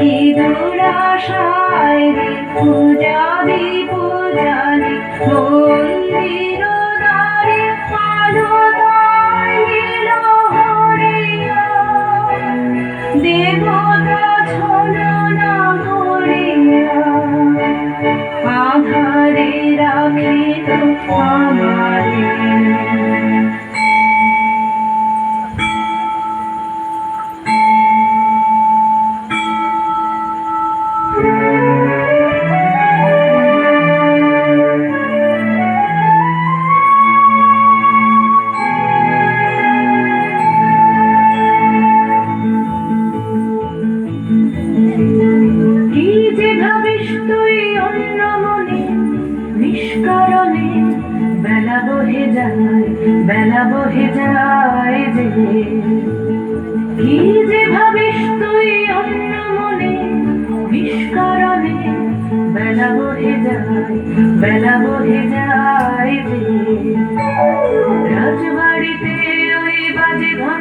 কি দুরাশায় পূজাবি পূজারি মন্দির দ্বারে আলো দিল হরিয়া দেবতা ছলনা করিয়া আধারে রাখিত আমারে। কি যে ভাবিস তুই অন্য মনে নিষ্কারণে বেলা বহে যায় যে কি যে ভাবিস তুই অন্য মনে নিষ্কারণে বেলা বহে যায় যে রাজবাড়িতে ওই বাজে ঘন